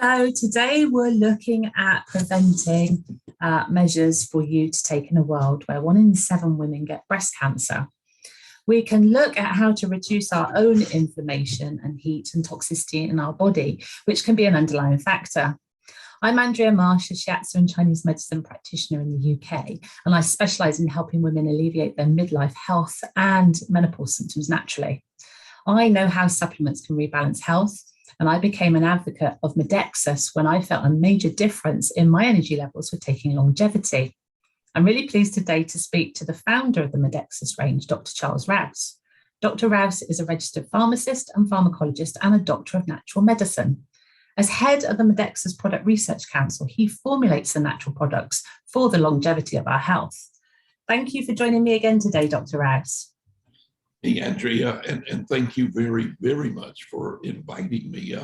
So today we're looking at preventing measures for you to take in a world where 1 in 7 women get breast cancer. We can look at how to reduce our own inflammation and heat and toxicity in our body, which can be an underlying factor. I'm Andrea Marsh, a shiatsu and Chinese medicine practitioner in the UK, and I specialise in helping women alleviate their midlife health and menopause symptoms naturally. I know how supplements can rebalance health, and I became an advocate of Modexus when I felt a major difference in my energy levels with taking longevity. I'm really pleased today to speak to the founder of the Modexus range, Dr. Charles Rouse. Dr. Rouse is a registered pharmacist and pharmacologist and a doctor of natural medicine. As head of the Modexus Product Research Council, he formulates the natural products for the longevity of our health. Thank you for joining me again today, Dr. Rouse. Hey, Andrea, and thank you very, very much for inviting me.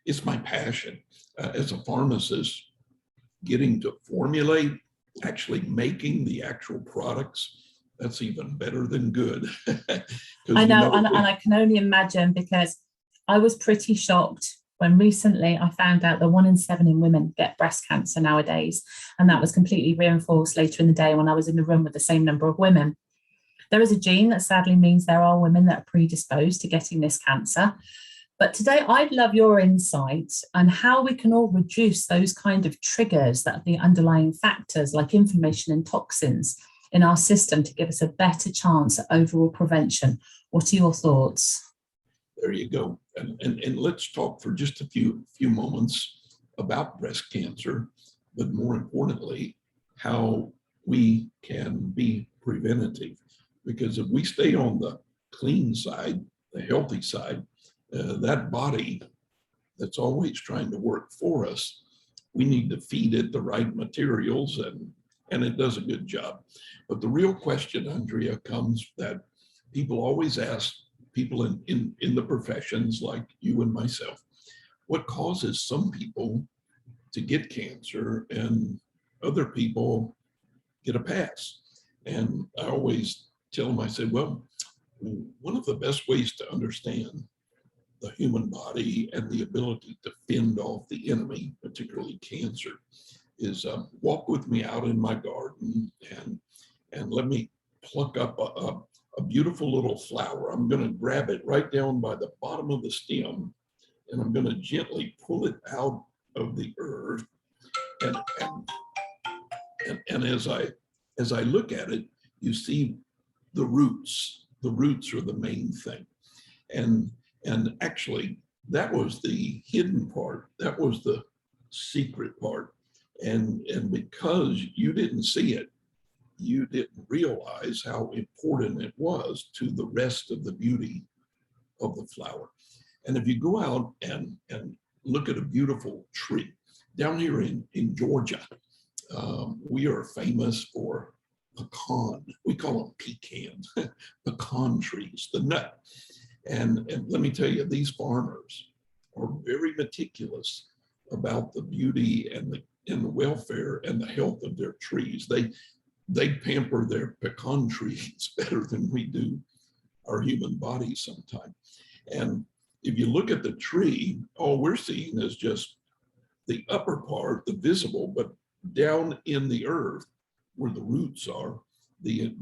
It's my passion as a pharmacist, getting to formulate, actually making the actual products. That's even better than good. I know, and I can only imagine, because I was pretty shocked when recently I found out that 1 in 7 women get breast cancer nowadays. And that was completely reinforced later in the day when I was in the room with the same number of women. There is a gene that sadly means there are women that are predisposed to getting this cancer. But today I'd love your insights on how we can all reduce those kind of triggers that are the underlying factors like inflammation and toxins in our system to give us a better chance at overall prevention. What are your thoughts? There you go. And let's talk for just a few moments about breast cancer, but more importantly, how we can be preventative. Because if we stay on the clean side, the healthy side, that body that's always trying to work for us, we need to feed it the right materials, and it does a good job. But the real question, Andrea, comes that people always ask people in the professions like you and myself, what causes some people to get cancer and other people get a pass? And I always tell them, I said, well, one of the best ways to understand the human body and the ability to fend off the enemy, particularly cancer, is walk with me out in my garden and let me pluck up a beautiful little flower. I'm going to grab it right down by the bottom of the stem, and I'm going to gently pull it out of the earth. And as I look at it, you see the roots. The roots are the main thing. And actually, that was the hidden part. That was the secret part. And because you didn't see it, you didn't realize how important it was to the rest of the beauty of the flower. And if you go out and look at a beautiful tree, down here in Georgia, we are famous for pecan. We call them pecans, pecan trees, the nut. And let me tell you, these farmers are very meticulous about the beauty and the welfare and the health of their trees. They pamper their pecan trees better than we do our human bodies sometimes. And if you look at the tree, all we're seeing is just the upper part, the visible, but down in the earth where the roots are, the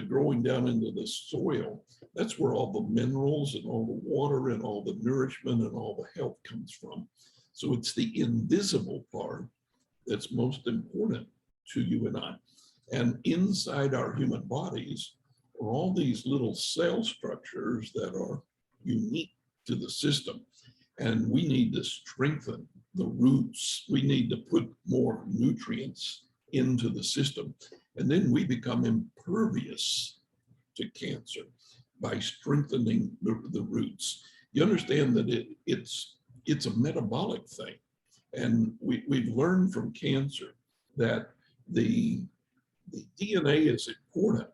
growing down into the soil, that's where all the minerals and all the water and all the nourishment and all the health comes from. So it's the invisible part that's most important to you and I. And inside our human bodies are all these little cell structures that are unique to the system. And we need to strengthen the roots. We need to put more nutrients into the system. And then we become impervious to cancer by strengthening the roots. You understand that it's a metabolic thing. And we've learned from cancer that the DNA is important,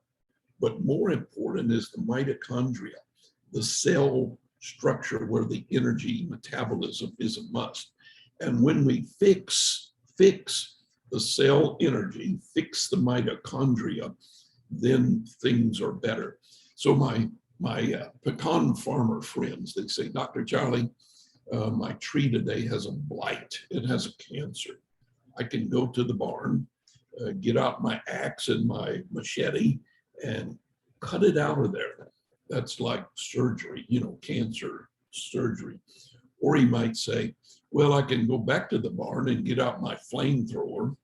but more important is the mitochondria, the cell structure where the energy metabolism is a must. And when we fix the cell energy, fix the mitochondria, then things are better. So my pecan farmer friends, they say, Dr. Charlie, my tree today has a blight, it has a cancer. I can go to the barn, get out my axe and my machete and cut it out of there. That's like surgery, cancer surgery. Or he might say, well, I can go back to the barn and get out my flamethrower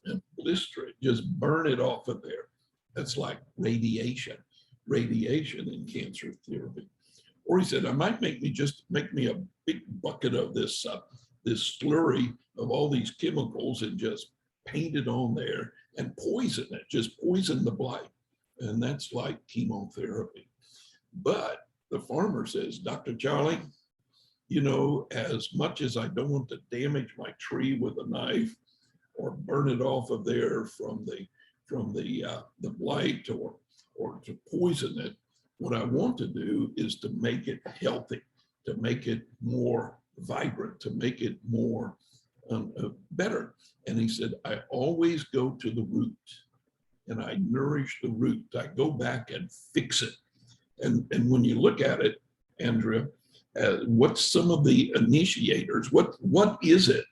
and blister it, just burn it off of there. That's like radiation in cancer therapy. Or he said, I might make me a big bucket of this slurry of all these chemicals and just paint it on there and poison it, just poison the blight. And that's like chemotherapy. But the farmer says, Dr. Charlie, as much as I don't want to damage my tree with a knife or burn it off of there from the blight or to poison it, what I want to do is to make it healthy, to make it more vibrant, to make it more better. And he said, I always go to the root and I nourish the root. I go back and fix it. And when you look at it, Andrea, what's some of the initiators? What is it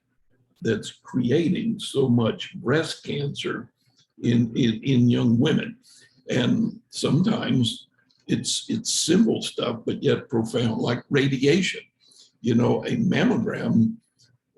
that's creating so much breast cancer in young women? And sometimes it's simple stuff, but yet profound, like radiation. A mammogram,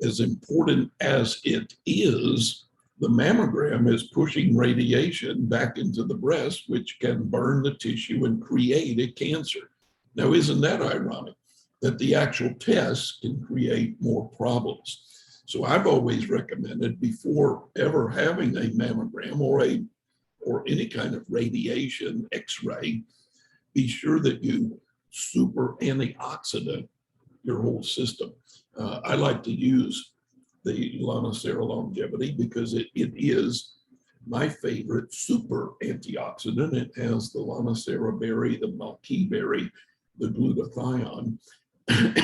as important as it is, the mammogram is pushing radiation back into the breast, which can burn the tissue and create a cancer. Now, isn't that ironic that the actual test can create more problems? So I've always recommended, before ever having a mammogram or any kind of radiation, X-ray, be sure that you super antioxidant your whole system. I like to use the Lonicera longevity because it is my favorite super antioxidant. It has the Lonicera berry, the Malki berry, the glutathione.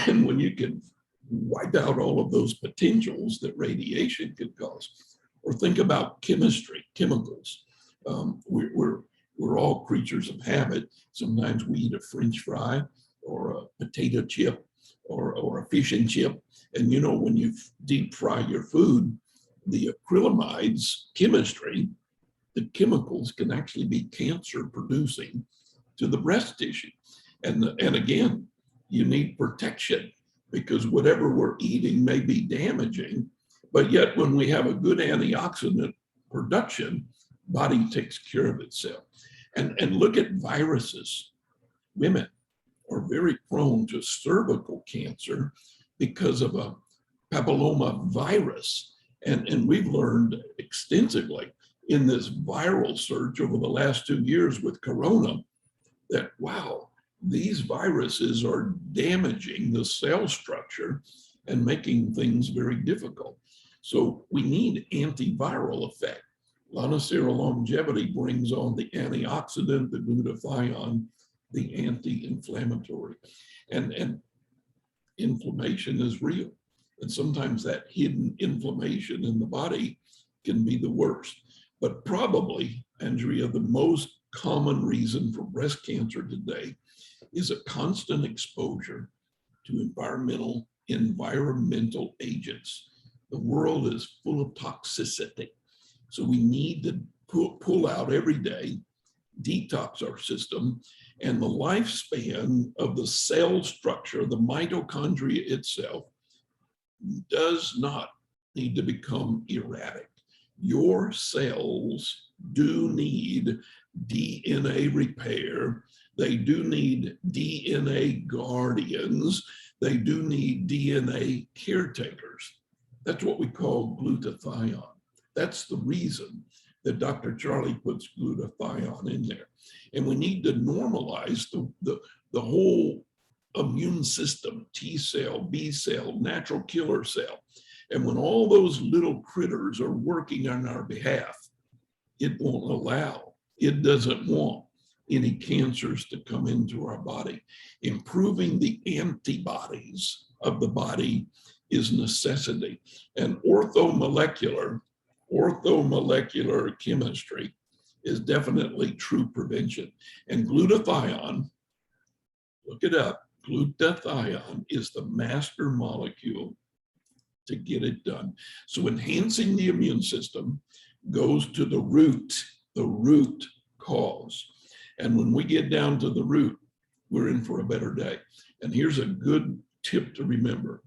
And when you can wipe out all of those potentials that radiation can cause, or think about chemistry, chemicals. We're all creatures of habit. Sometimes we eat a French fry or a potato chip or a fish and chip. And when you deep fry your food, the acrylamides chemistry, the chemicals can actually be cancer producing to the breast tissue. And again, you need protection because whatever we're eating may be damaging, but yet when we have a good antioxidant production, body takes care of itself. And look at viruses. Women are very prone to cervical cancer because of a papilloma virus. And we've learned extensively in this viral surge over the last 2 years with Corona that, wow, these viruses are damaging the cell structure and making things very difficult. So we need antiviral effect. Lonicera longevity brings on the antioxidant, the glutathione, the anti-inflammatory. And inflammation is real. And sometimes that hidden inflammation in the body can be the worst. But probably, Andrea, the most common reason for breast cancer today is a constant exposure to environmental agents. The world is full of toxicity. So we need to pull out every day, detox our system, and the lifespan of the cell structure, the mitochondria itself, does not need to become erratic. Your cells do need DNA repair. They do need DNA guardians. They do need DNA caretakers. That's what we call glutathione. That's the reason that Dr. Charlie puts glutathione in there. And we need to normalize the whole immune system, T cell, B cell, natural killer cell. And when all those little critters are working on our behalf, it won't allow, it doesn't want any cancers to come into our body. Improving the antibodies of the body is necessity. And orthomolecular chemistry is definitely true prevention. And glutathione, look it up, Glutathione is the master molecule to get it done. So enhancing the immune system goes to the root cause. And when we get down to the root, we're in for a better day. And here's a good tip to remember.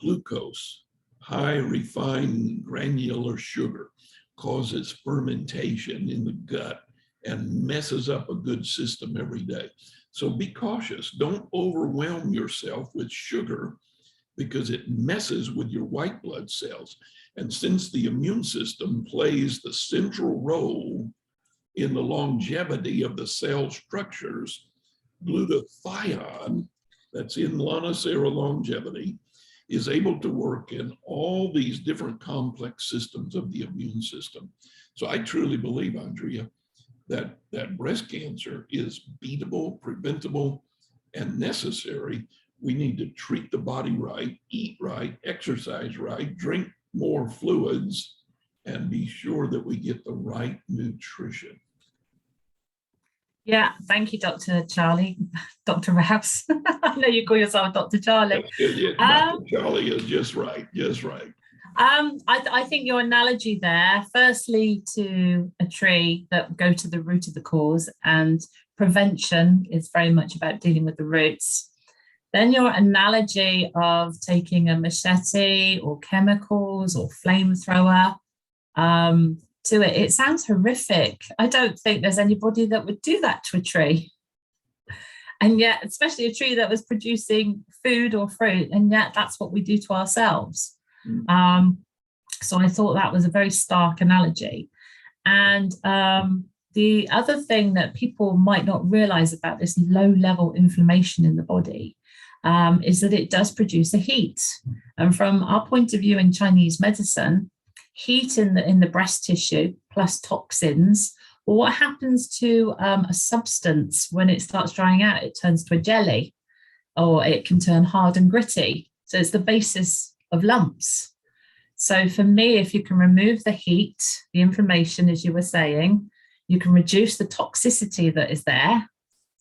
Glucose, high refined granular sugar, causes fermentation in the gut and messes up a good system every day. So be cautious. Don't overwhelm yourself with sugar because it messes with your white blood cells. And since the immune system plays the central role in the longevity of the cell structures, glutathione, that's in Lanocera longevity, is able to work in all these different complex systems of the immune system. So I truly believe, Andrea, that breast cancer is beatable, preventable, and necessary. We need to treat the body right, eat right, exercise right, drink more fluids, and be sure that we get the right nutrition. Yeah, thank you, Dr. Charlie, Dr. Rouse. I know you call yourself Dr. Charlie. Yeah, Dr. Charlie is just right, just right. I think your analogy there, firstly to a tree, that go to the root of the cause, and prevention is very much about dealing with the roots. Then your analogy of taking a machete or chemicals or flamethrower to it, it sounds horrific. I don't think there's anybody that would do that to a tree. And yet, especially a tree that was producing food or fruit, and yet that's what we do to ourselves. So I thought that was a very stark analogy. And the other thing that people might not realize about this low-level inflammation in the body is that it does produce a heat. And from our point of view in Chinese medicine, heat in the breast tissue plus toxins, well, what happens to a substance when it starts drying out? It turns to a jelly, or it can turn hard and gritty. So it's the basis of lumps. So for me, if you can remove the heat, the inflammation, as you were saying, you can reduce the toxicity that is there.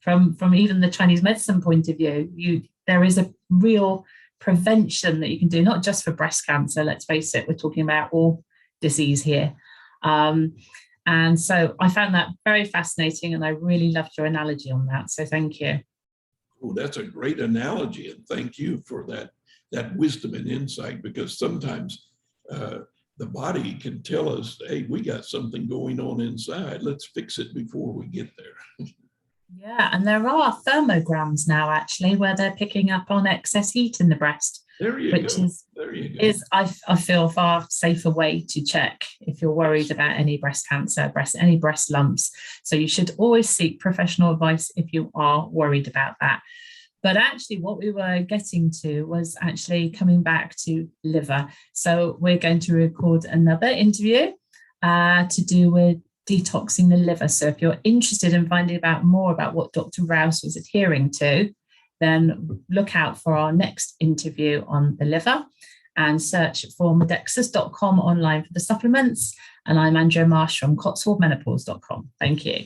From even the Chinese medicine point of view, there is a real prevention that you can do, not just for breast cancer. Let's face it, we're talking about all disease here. And so I found that very fascinating, and I really loved your analogy on that. So thank you. Oh, that's a great analogy, and thank you for that wisdom and insight, because sometimes the body can tell us, hey, we got something going on inside. Let's fix it before we get there. Yeah, and there are thermograms now, actually, where they're picking up on excess heat in the breast. There you which go. is I feel a far safer way to check if you're worried about any breast cancer, any breast lumps. So you should always seek professional advice if you are worried about that. But actually what we were getting to was actually coming back to liver. So we're going to record another interview to do with detoxing the liver. So if you're interested in finding out more about what Dr. Rouse was adhering to, then look out for our next interview on the liver and search for modexus.com online for the supplements. And I'm Andrea Marsh from cotswoldmenopause.com. Thank you.